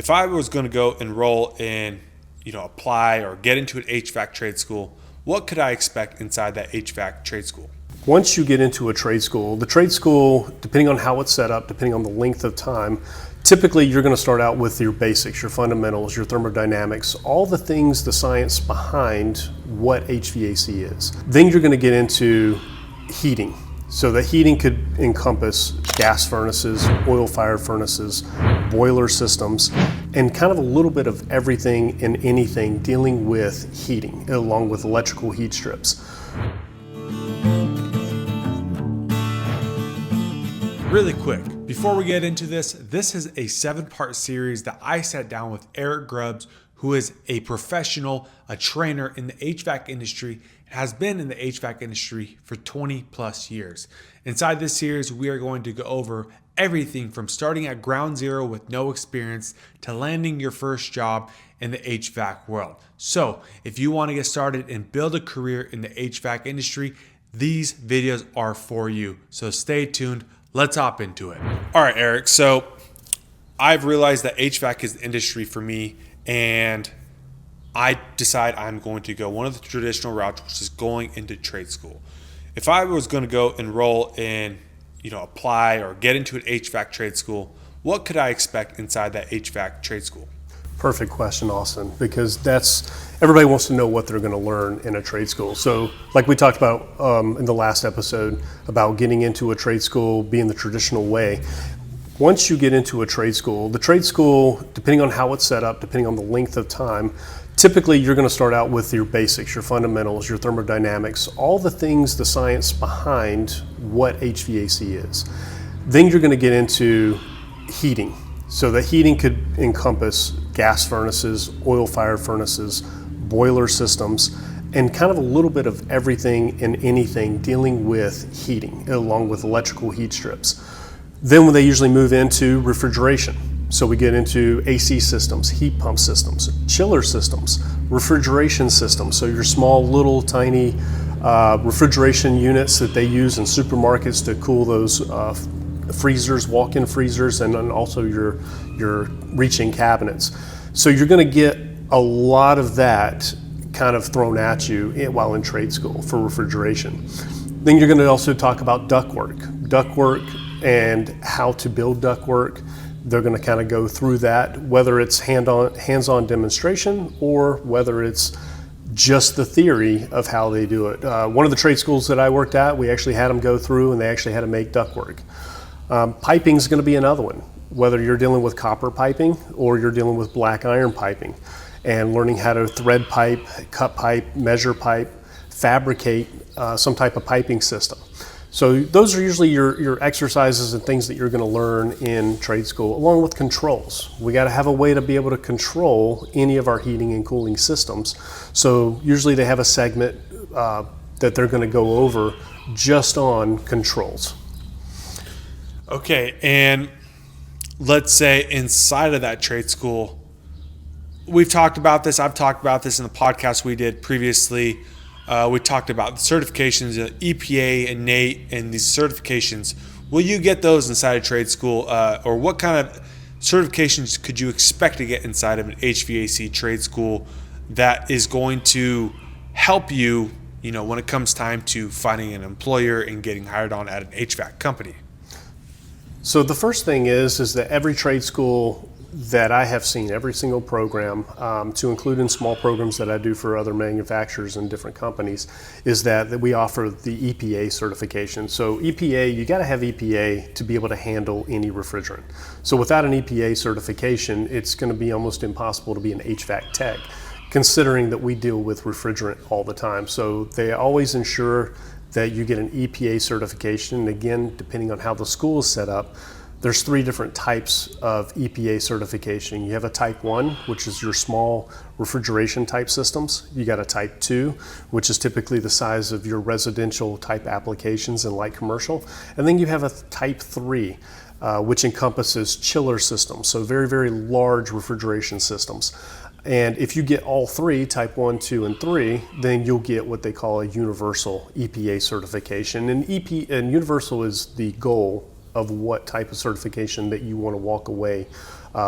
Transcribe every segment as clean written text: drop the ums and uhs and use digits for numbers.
If I was going to go enroll in, apply or get into an HVAC trade school, what could I expect inside that HVAC trade school? Once you get into a trade school, the trade school, depending on how it's set up, depending on the length of time, typically you're going to start out with your basics, your fundamentals, your thermodynamics, all the things, the science behind what HVAC is. Then you're going to get into heating. So the heating could encompass gas furnaces, oil-fired furnaces, boiler systems, and kind of a little bit of everything and anything dealing with heating, along with electrical heat strips. Really quick, before we get into this is a 7-part series that I sat down with Eric Grubbs, who is a professional, a trainer in the HVAC industry, has been in the HVAC industry for 20 plus years. Inside this series, we are going to go over everything from starting at ground zero with no experience to landing your first job in the HVAC world. So if you want to get started and build a career in the HVAC industry, these videos are for you. So stay tuned. Let's hop into it. All right, Eric. So I've realized that HVAC is the industry for me, and I decide I'm going to go one of the traditional routes, which is going into trade school. If I was going to go enroll in, apply or get into an HVAC trade school, what could I expect inside that HVAC trade school? Perfect question, Austin, because everybody wants to know what they're going to learn in a trade school. So like we talked about in the last episode about getting into a trade school being the traditional way. Once you get into a trade school, the trade school, depending on how it's set up, depending on the length of time, typically you're going to start out with your basics, your fundamentals, your thermodynamics, all the things, the science behind what HVAC is. Then you're going to get into heating. So the heating could encompass gas furnaces, oil-fired furnaces, boiler systems, and kind of a little bit of everything and anything dealing with heating, along with electrical heat strips. Then when they usually move into refrigeration. So we get into AC systems, heat pump systems, chiller systems, refrigeration systems. So your small, little, tiny refrigeration units that they use in supermarkets to cool those freezers, walk-in freezers, and then also your reaching cabinets. So you're going to get a lot of that kind of thrown at you while in trade school for refrigeration. Then you're going to also talk about ductwork and how to build ductwork. They're going to kind of go through that, whether it's hands-on demonstration or whether it's just the theory of how they do it. One of the trade schools that I worked at, we actually had them go through and they actually had to make ductwork. Piping is going to be another one, whether you're dealing with copper piping or you're dealing with black iron piping, and learning how to thread pipe, cut pipe, measure pipe, fabricate some type of piping system. So those are usually your exercises and things that you're going to learn in trade school, along with controls. We got to have a way to be able to control any of our heating and cooling systems. So usually they have a segment that they're going to go over just on controls. Okay, and let's say inside of that trade school, we've talked about this, I've talked about this in the podcast we did previously. We talked about the certifications, EPA and NATE, and these certifications. Will you get those inside of trade school, or what kind of certifications could you expect to get inside of an HVAC trade school that is going to help you, when it comes time to finding an employer and getting hired on at an HVAC company? So the first thing is that every trade school that I have seen, every single program, to include in small programs that I do for other manufacturers and different companies, is that we offer the EPA certification. So EPA, you got to have EPA to be able to handle any refrigerant. So without an EPA certification, it's going to be almost impossible to be an HVAC tech, considering that we deal with refrigerant all the time. So they always ensure that you get an EPA certification. And again, depending on how the school is set up, there's 3 different types of EPA certification. You have a type 1, which is your small refrigeration type systems. You got a type 2, which is typically the size of your residential type applications and light commercial. And then you have a type 3, which encompasses chiller systems, so very, very large refrigeration systems. And if you get all 3, type 1, 2, and 3, then you'll get what they call a universal EPA certification. And universal is the goal of what type of certification that you want to walk away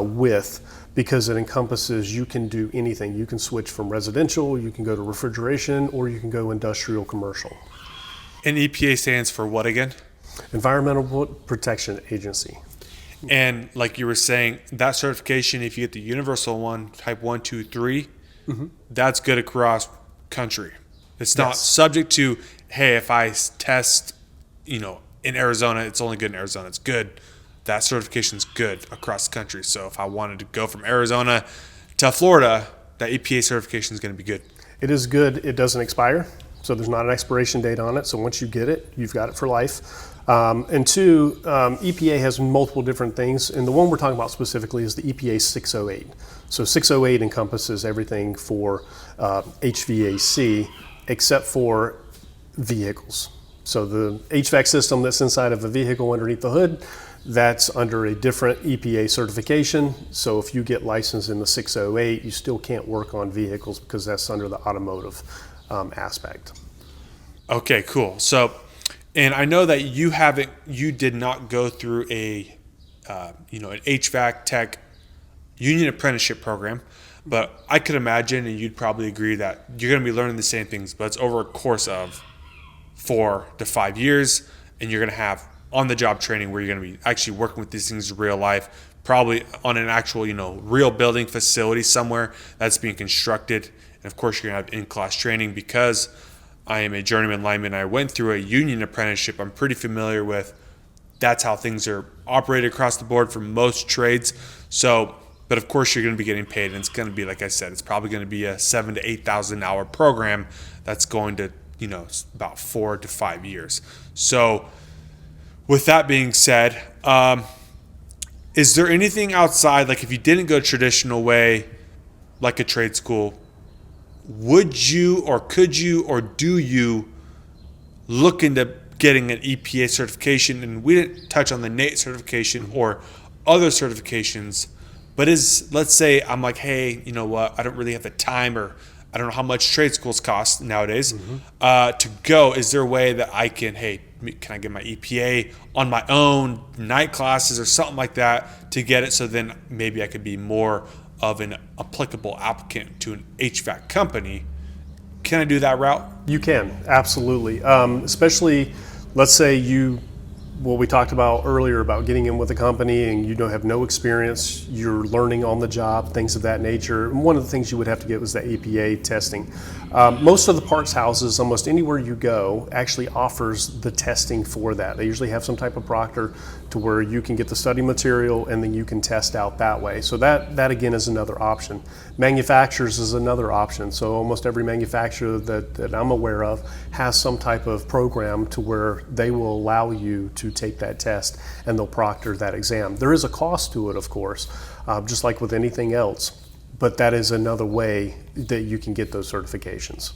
with, because it encompasses, you can do anything. You can switch from residential, you can go to refrigeration, or you can go industrial commercial. And EPA stands for what again? Environmental Protection Agency. And like you were saying, that certification, if you get the universal one, type 1, 2, 3, that's good across country. It's not subject to, hey, if I test, in Arizona, it's only good in Arizona. It's good. That certification's good across the country. So if I wanted to go from Arizona to Florida, that EPA certification is going to be good. It is good. It doesn't expire. So there's not an expiration date on it. So once you get it, you've got it for life. And two, EPA has multiple different things. And the one we're talking about specifically is the EPA 608. So 608 encompasses everything for HVAC except for vehicles. So the HVAC system that's inside of a vehicle underneath the hood, that's under a different EPA certification. So if you get licensed in the 608, you still can't work on vehicles because that's under the automotive aspect. Okay, cool. So, and I know that you did not go through an HVAC tech union apprenticeship program, but I could imagine, and you'd probably agree, that you're going to be learning the same things, but it's over a course of 4 to 5 years, and you're going to have on-the-job training where you're going to be actually working with these things in real life, probably on an actual, real building facility somewhere that's being constructed. And of course, you're going to have in-class training. Because I am a journeyman lineman, I went through a union apprenticeship. I'm pretty familiar with that's how things are operated across the board for most trades. So, but of course, you're going to be getting paid, and it's going to be, like I said, it's probably going to be a 7,000 to 8,000 hour program that's going to, about 4 to 5 years. So, with that being said, is there anything outside, like if you didn't go traditional way, like a trade school, would you or could you or do you look into getting an EPA certification? And we didn't touch on the NATE certification or other certifications, but let's say I'm like, hey, you know what, I don't really have the time, or I don't know how much trade schools cost nowadays to go. Is there a way that I can I get my EPA on my own, night classes or something like that to get it, so then maybe I could be more of an applicable applicant to an HVAC company? Can I do that route? You can, absolutely. Especially, let's say what we talked about earlier about getting in with a company and you don't have no experience, you're learning on the job, things of that nature. And one of the things you would have to get was the EPA testing. Most of the parts houses, almost anywhere you go, actually offers the testing for that. They usually have some type of proctor to where you can get the study material and then you can test out that way. So that again is another option. Manufacturers is another option. So almost every manufacturer that I'm aware of has some type of program to where they will allow you to take that test and they'll proctor that exam. There is a cost to it, of course, just like with anything else. But that is another way that you can get those certifications.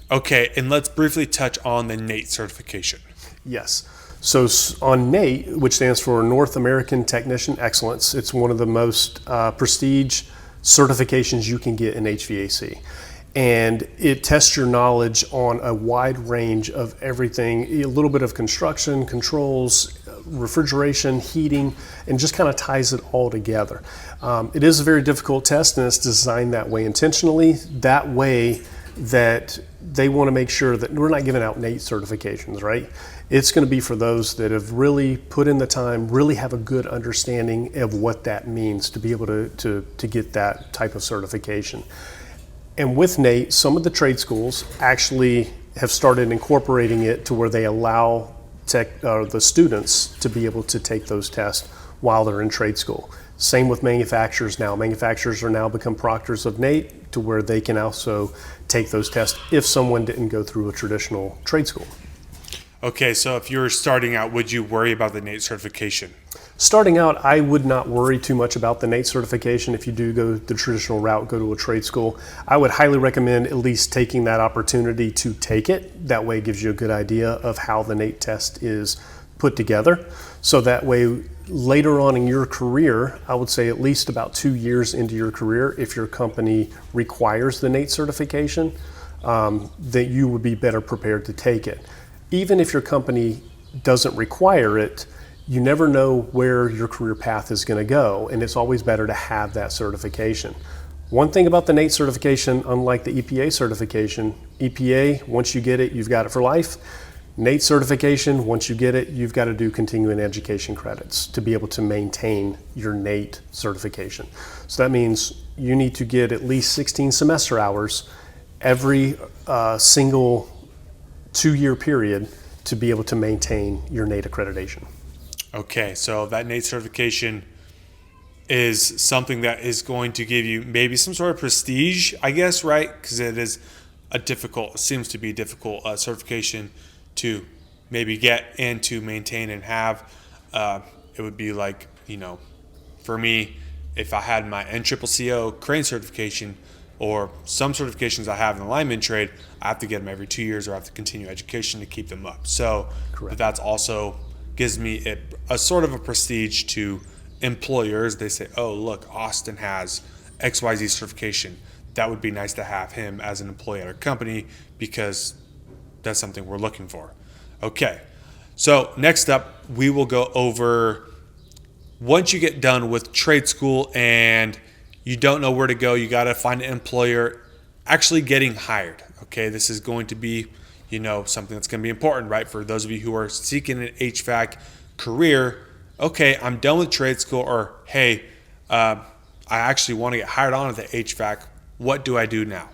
Okay, and let's briefly touch on the NATE certification. Yes. So on NATE, which stands for North American Technician Excellence, it's one of the most prestige certifications you can get in HVAC. And it tests your knowledge on a wide range of everything, a little bit of construction, controls, refrigeration, heating, and just kind of ties it all together. It is a very difficult test, and it's designed that way intentionally, that way that they want to make sure that we're not giving out NATE certifications, right? It's going to be for those that have really put in the time, really have a good understanding of what that means to be able to get that type of certification. And with NATE, some of the trade schools actually have started incorporating it to where they allow the students to be able to take those tests while they're in trade school. Same with manufacturers now. Manufacturers are now become proctors of NATE to where they can also take those tests if someone didn't go through a traditional trade school. Okay, so if you were starting out, would you worry about the NATE certification? Starting out, I would not worry too much about the NATE certification. If you do go the traditional route, go to a trade school, I would highly recommend at least taking that opportunity to take it. That way it gives you a good idea of how the NATE test is put together. So that way, later on in your career, I would say at least about 2 years into your career, if your company requires the NATE certification, that you would be better prepared to take it. Even if your company doesn't require it, you never know where your career path is going to go, and it's always better to have that certification. One thing about the NATE certification, unlike the EPA certification, EPA, once you get it, you've got it for life. NATE certification, once you get it, you've got to do continuing education credits to be able to maintain your NATE certification. So that means you need to get at least 16 semester hours every single 2-year period to be able to maintain your NATE accreditation. Okay, so that NATE certification is something that is going to give you maybe some sort of prestige, I guess, right? Because it is seems to be a difficult certification to maybe get and to maintain and have. It would be like, for me, if I had my NCCCO crane certification or some certifications I have in the lineman trade, I have to get them every 2 years or I have to continue education to keep them up. So but that's also gives me a sort of a prestige to employers. They say, oh, look, Austin has XYZ certification. That would be nice to have him as an employee at our company because that's something we're looking for. Okay, so next up, we will go over once you get done with trade school and you don't know where to go, you got to find an employer, actually getting hired. Okay, this is going to be, something that's going to be important, right? For those of you who are seeking an HVAC career, okay, I'm done with trade school, or hey, I actually want to get hired on at the HVAC. What do I do now?